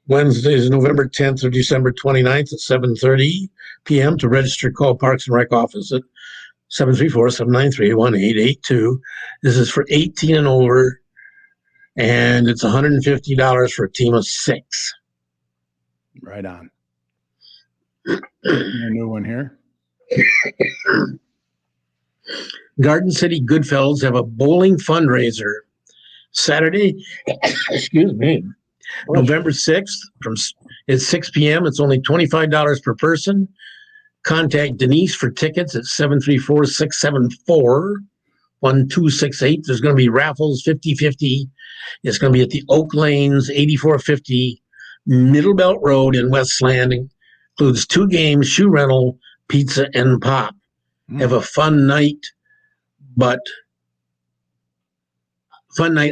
Wednesday is November 10th through December 29th at 7:30 p.m. To register, call Parks and Rec office at 734-793-1882. This is for 18 and over, and it's $150 for a team of 6. Right on. A new one here. Garden City Goodfellas have a bowling fundraiser Saturday, excuse me, November 6th at 6 p.m. It's only $25 per Contact Denise for tickets at 734-674-1268. There's going to be raffles 50-50. It's going to be at the Oak Lanes 8450 Middle Belt Road in Westland. Includes 2 games, shoe rental, pizza, and pop. Have a fun night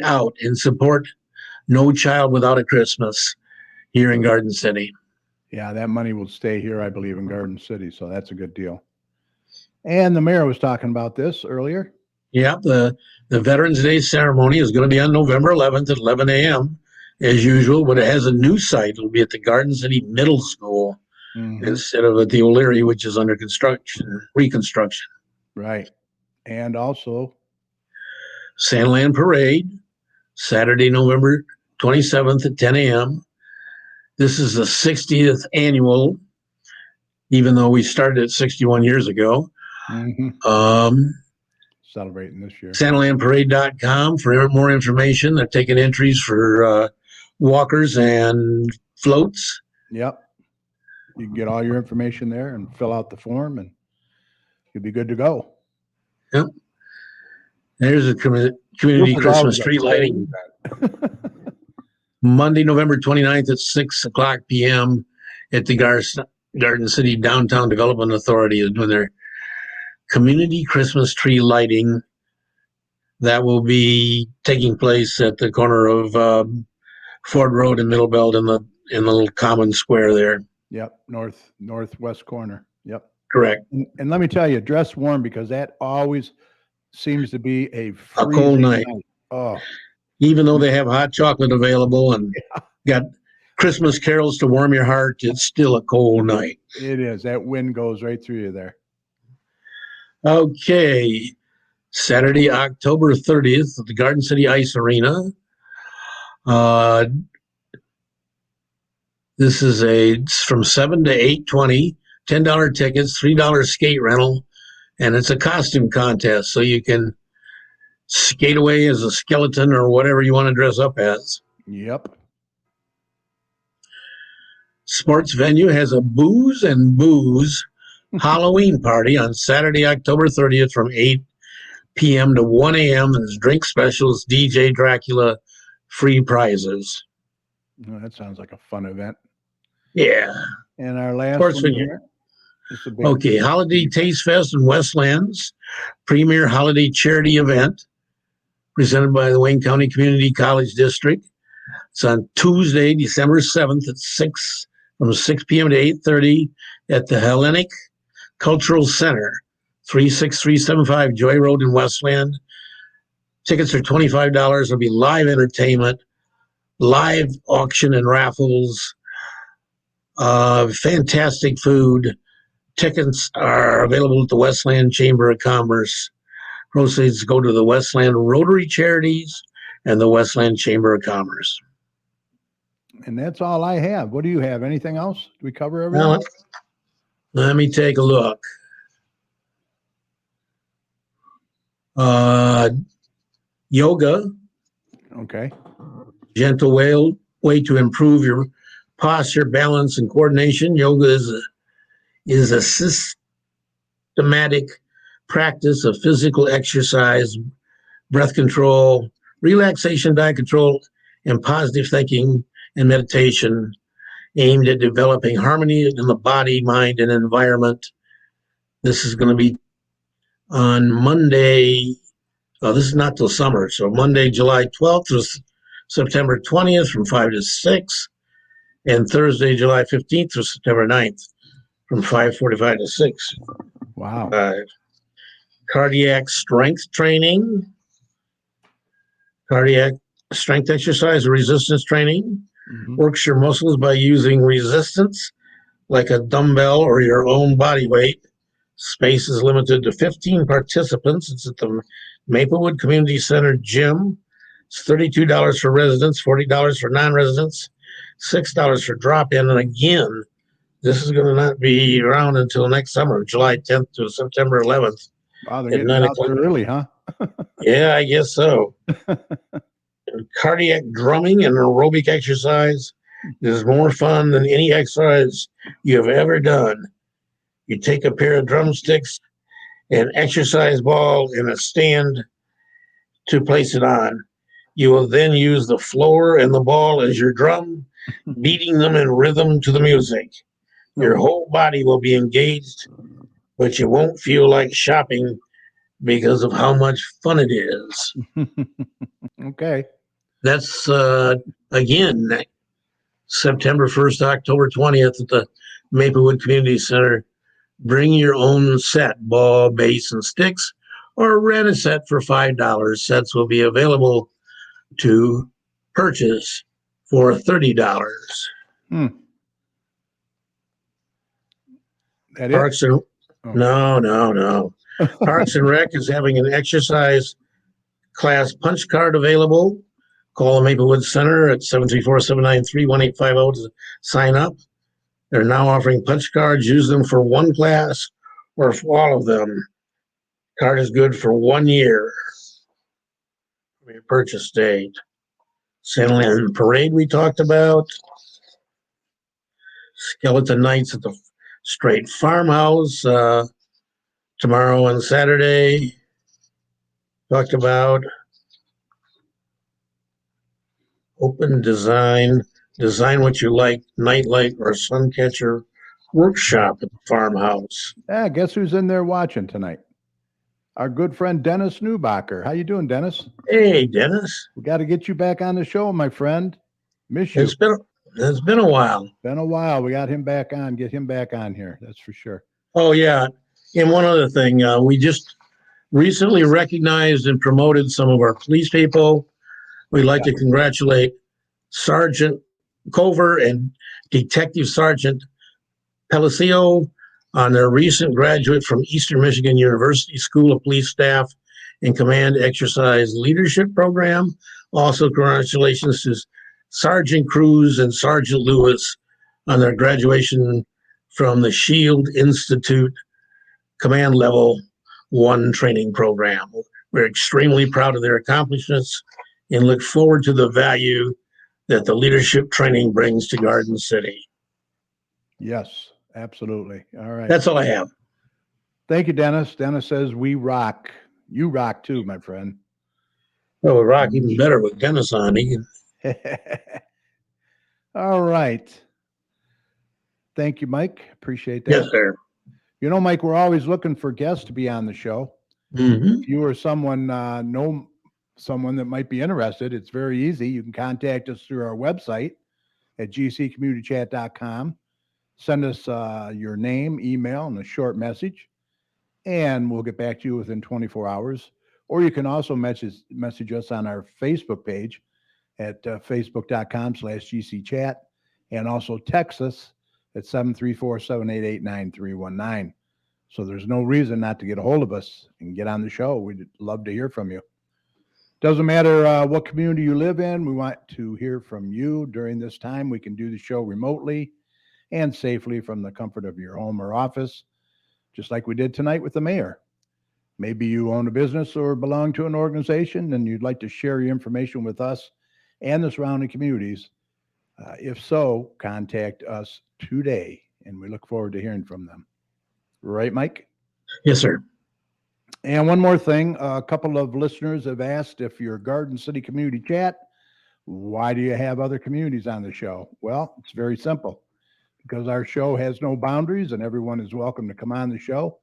out and support No Child Without a Christmas here in Garden City. Yeah, that money will stay here, I believe, in Garden City. So that's a good deal. And the mayor was talking about this earlier. Yeah, the Veterans Day ceremony is going to be on November 11th at 11 a.m. as usual, but it has a new site. It'll be at the Garden City Middle School instead of at the O'Leary, which is under reconstruction. Right. And also Sandland Parade, Saturday, November 27th at 10 a.m. This is the 60th annual, even though we started it 61 years ago. Celebrating this year. SantaLandParade.com for more information. They're taking entries for walkers and floats. Yep. You can get all your information there and fill out the form, and you'll be good to go. Yep. There's a community This is Christmas always a tree great lighting. Monday, November 29th at 6 o'clock p.m. at the Garden City Downtown Development Authority is doing their community Christmas tree lighting. That will be taking place at the corner of Ford Road and Middle Belt in the little common square there. Yep. Northwest corner. Yep. Correct. And let me tell you, dress warm, because that always seems to be a cold freezing night. Oh, Even though they have hot chocolate available and got Christmas carols to warm your heart, it's still a cold night. it is. That wind goes right through you there. Okay. Saturday, October 30th at the Garden City Ice Arena. This is it's from 7 to 8:20, $10 tickets, $3 skate rental, and it's a costume contest, so you can skate away as a skeleton or whatever you want to dress up as. Yep. Sports venue has a Booze and Booze Halloween party on Saturday, October 30th from 8 p.m. to 1 a.m. There's drink specials, DJ Dracula, free prizes. Oh, that sounds like a fun event. Yeah. And our last Sports one venue. here. It's a big- Okay, Holiday Taste Fest in Westlands, premier holiday charity event presented by the Wayne County Community College District. It's on Tuesday, December 7th at 6 p.m. to 8:30 at the Hellenic Cultural Center, 36375 Joy Road in Westland. Tickets are $25. There'll be live entertainment, live auction and raffles, fantastic food. Tickets are available at the Westland Chamber of Commerce. Proceeds go to the Westland Rotary Charities and the Westland Chamber of Commerce. And that's all I have. What do you have? Anything else? Do we cover everything? Now, let me take a look. Yoga, Okay. gentle way to improve your posture, balance, and coordination. Yoga is a systematic practice of physical exercise, breath control, relaxation, diet control, and positive thinking and meditation aimed at developing harmony in the body, mind, and environment. This is going to be on Monday. This is not till summer, so Monday, July 12th through September 20th from 5 to 6, and Thursday, July 15th through September 9th from 5:45 to 6. Wow. Cardiac strength training, cardiac strength exercise, resistance training. Mhm. Works your muscles by using resistance like a dumbbell or your own body weight. Space is limited to 15 participants. It's at the Maplewood Community Center gym. It's $32 for residents, $40 for non-residents, $6 for drop-in. And again, this is going to not be around until next summer, July 10th to September 11th. Wow, they're At getting 9 out o'clock. there early, huh? Yeah, I guess so. And cardiac drumming and aerobic exercise is more fun than any exercise you have ever done. You take a pair of drumsticks, an exercise ball, and a stand to place it on. You will then use the floor and the ball as your drum, beating them in rhythm to the music. Your whole body will be engaged, but you won't feel like shopping because of how much fun it is. Okay. That's, again, September 1st, October 20th at the Maplewood Community Center. Bring your own set, ball, base, and sticks, or rent a set for $5. Sets will be available to purchase for $30. That it? Parks and Oh. No. Parks and Rec is having an exercise class punch card available. Call the Maplewood Center at 734-793-1850 to sign up. They're now offering punch cards. Use them for one class or for all of them. Card is good for 1 year from your purchase date. Santa Ana Parade we talked about. Skeleton Nights at the Straight Farmhouse tomorrow and Saturday. Talked about open design what you like, nightlight or suncatcher workshop at the farmhouse. Yeah, guess who's in there watching tonight? Our good friend Dennis Newbacher. How you doing, Dennis? Hey, Dennis. We got to get you back on the show, my friend. Miss you. It's been a while. Been a while. We got him back on. Get him back on here. That's for sure. Oh, yeah. And one other thing, we just recently recognized and promoted some of our police people. We'd like to congratulate Sergeant Cover and Detective Sergeant Palacio on their recent graduate from Eastern Michigan University School of Police Staff and Command Exercise Leadership Program. Also, congratulations to Sergeant Cruz and Sergeant Lewis on their graduation from the Shield Institute Command Level 1 training program. We're extremely proud of their accomplishments and look forward to the value that the leadership training brings to Garden City. Yes, absolutely. All right. That's all I have. Thank you, Dennis. Dennis says we rock. You rock too, my friend. Well, we rock even better with Dennis on. All right. Thank you, Mike. Appreciate that. Yes, sir. You know, Mike, we're always looking for guests to be on the show. Mm-hmm. If you or someone know someone that might be interested, it's very easy. You can contact us through our website at gccommunitychat.com. Send us your name, email, and a short message, and we'll get back to you within 24 hours. Or you can also message us on our Facebook page at facebook.com/gcchat, and also text us at 734-788-9319. So there's no reason not to get a hold of us and get on the show. We'd love to hear from you. Doesn't matter what community you live in. We want to hear from you during this time. We can do the show remotely and safely from the comfort of your home or office, just like we did tonight with the mayor. Maybe you own a business or belong to an organization and you'd like to share your information with us and the surrounding communities. If so, contact us today, and we look forward to hearing from them. Right, Mike? Yes, sir. And one more thing, a couple of listeners have asked if you're Garden City Community Chat, why do you have other communities on the show? Well, it's very simple. Because our show has no boundaries and everyone is welcome to come on the show,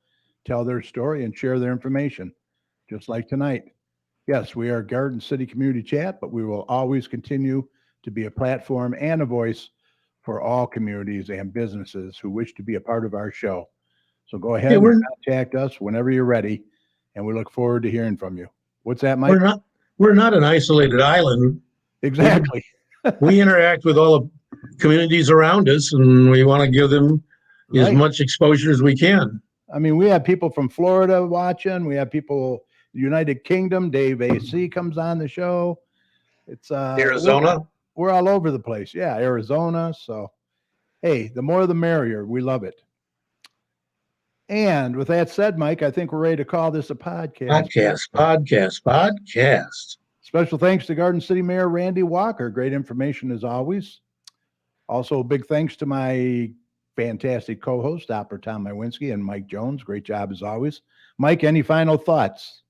tell their story, and share their information, just like tonight. Yes, we are Garden City Community Chat, but we will always continue to be a platform and a voice for all communities and businesses who wish to be a part of our show. So go ahead and contact us whenever you're ready, and we look forward to hearing from you. What's that, Mike? We're not an isolated island. Exactly. We interact with all the communities around us, and we want to give them as much exposure as we can. I mean, we have people from Florida watching. We have people, United Kingdom. Dave AC comes on the show. It's Arizona. We're all over the place. Yeah, Arizona. So, hey, the more the merrier. We love it. And with that said, Mike, I think we're ready to call this a podcast. Podcast. Special thanks to Garden City Mayor Randy Walker. Great information as always. Also, big thanks to my fantastic co-host, Dr. Tom Mywinski, and Mike Jones. Great job as always. Mike, any final thoughts?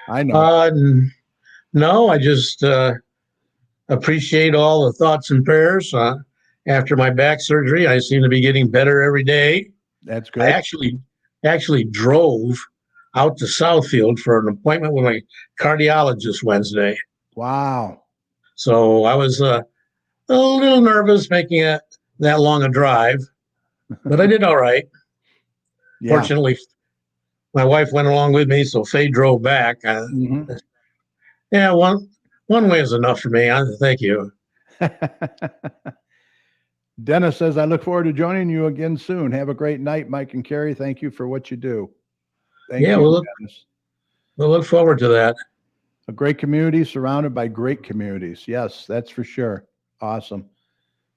I know. No, I just appreciate all the thoughts and prayers. After my back surgery, I seem to be getting better every day. That's good. I actually drove out to Southfield for an appointment with my cardiologist Wednesday. Wow. So I was a little nervous making it that long a drive, but I did all right. Yeah. Fortunately, my wife went along with me, so Faye drove back. Yeah, one way is enough for me. Thank you. Dennis says, I look forward to joining you again soon. Have a great night, Mike and Carrie. Thank you for what you do. Thank you, we'll look forward to that. A great community surrounded by great communities. Yes, that's for sure. Awesome.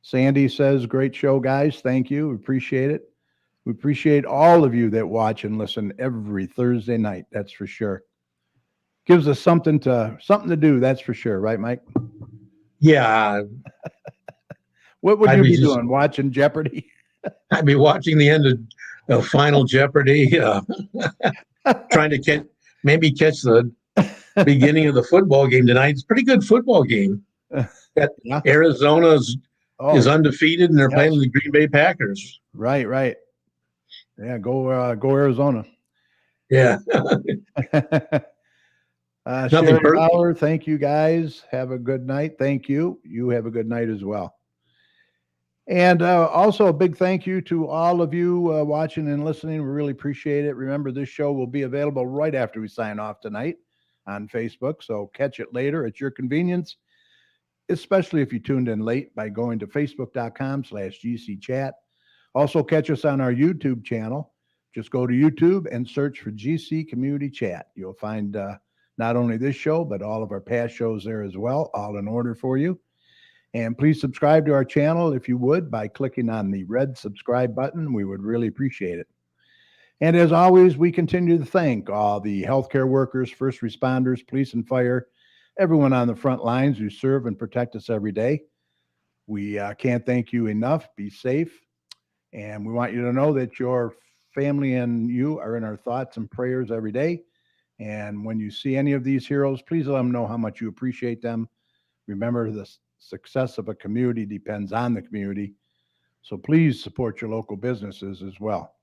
Sandy says, great show, guys. Thank you. We appreciate it. We appreciate all of you that watch and listen every Thursday night. That's for sure. Gives us something to do. That's for sure. Right, Mike? Yeah, What would I'd you be be just- doing? Watching Jeopardy? I'd be watching the end of Final Jeopardy, trying to catch the beginning of the football game tonight. It's a pretty good football game. Yeah. Arizona is Oh, undefeated, and they're Yes. playing the Green Bay Packers. right, right. Yeah, go Arizona. Yeah. Nothing Sherry personal. Bauer, thank you guys. Have a good night. Thank you. You have a good night as well. And also a big thank you to all of you watching and listening. We really appreciate it. Remember, this show will be available right after we sign off tonight on Facebook. So catch it later at your convenience, especially if you tuned in late by going to facebook.com/GCChat. Also catch us on our YouTube channel. Just go to YouTube and search for GC Community Chat. You'll find not only this show, but all of our past shows there as well, all in order for you. And please subscribe to our channel if you would by clicking on the red subscribe button. We would really appreciate it. And as always, we continue to thank all the healthcare workers, first responders, police and fire, everyone on the front lines who serve and protect us every day. We can't thank you enough. Be safe. And we want you to know that your family and you are in our thoughts and prayers every day. And when you see any of these heroes, please let them know how much you appreciate them. Remember, the success of a community depends on the community. So please support your local businesses as well.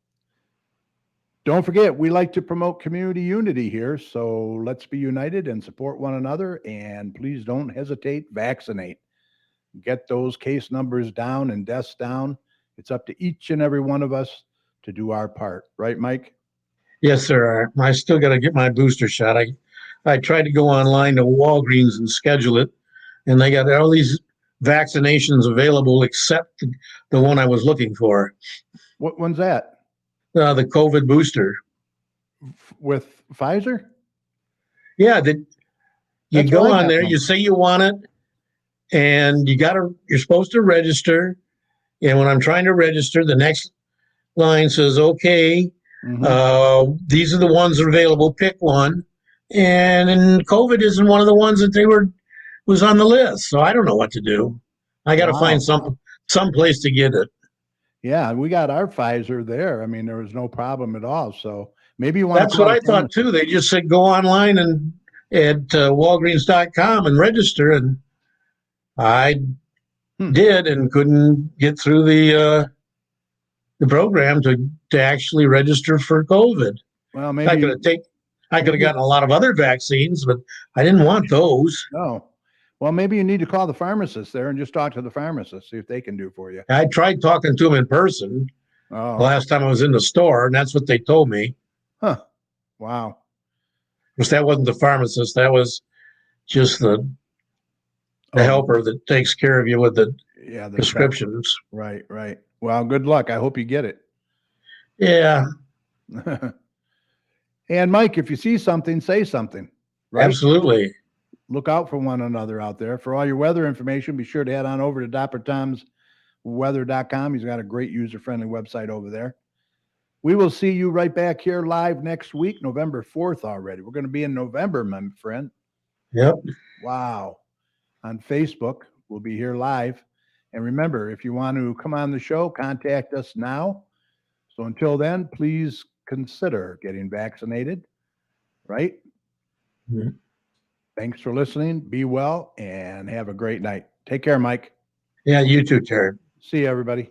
Don't forget, we like to promote community unity here. So let's be united and support one another. And please don't hesitate, vaccinate. Get those case numbers down and deaths down. It's up to each and every one of us to do our part. Right, Mike? Yes, sir. I still got to get my booster shot. I tried to go online to Walgreens and schedule it, and they got all these vaccinations available except the one I was looking for, What one's that? the COVID booster. With Pfizer? Yeah, that you That's go what I on got there, from you them. say you want it, and you're supposed to register. And when I'm trying to register, the next line says, okay, Mhm. these are the ones that are available, pick one. And COVID isn't one of the ones that was on the list. So I don't know what to do. I got to Wow. find some place to get it. Yeah, we got our Pfizer there. I mean, there was no problem at all. So maybe you want That's to call what I the thought too. They just said go online and at Walgreens.com and register, and I did and couldn't get through the program to actually register for COVID. Well, I maybe could have gotten a lot of other vaccines, but I didn't want those. no. Well, maybe you need to call the pharmacist there and just talk to the pharmacist, see if they can do for you. I tried talking to them in person Oh, last time I was in the store, and that's what they told me. huh. Wow. Because that wasn't the pharmacist, that was just the Oh, helper that takes care of you with the yeah, the prescriptions. Right, right. Well, good luck. I hope you get it. Yeah, And Mike, if you see something, say something. Right? absolutely. Look out for one another out there. For all your weather information, be sure to head on over to DapperTomsWeather.com. He's got a great user-friendly website over there. We will see you right back here live next week, November 4th already. We're going to be in November, my friend. Yep. Wow. On Facebook, we'll be here live. And remember, if you want to come on the show, contact us now. So until then, please consider getting vaccinated, right? Mhm. Thanks for listening. Be well and have a great night. Take care, Mike. Yeah, you too, Terry. See you, everybody.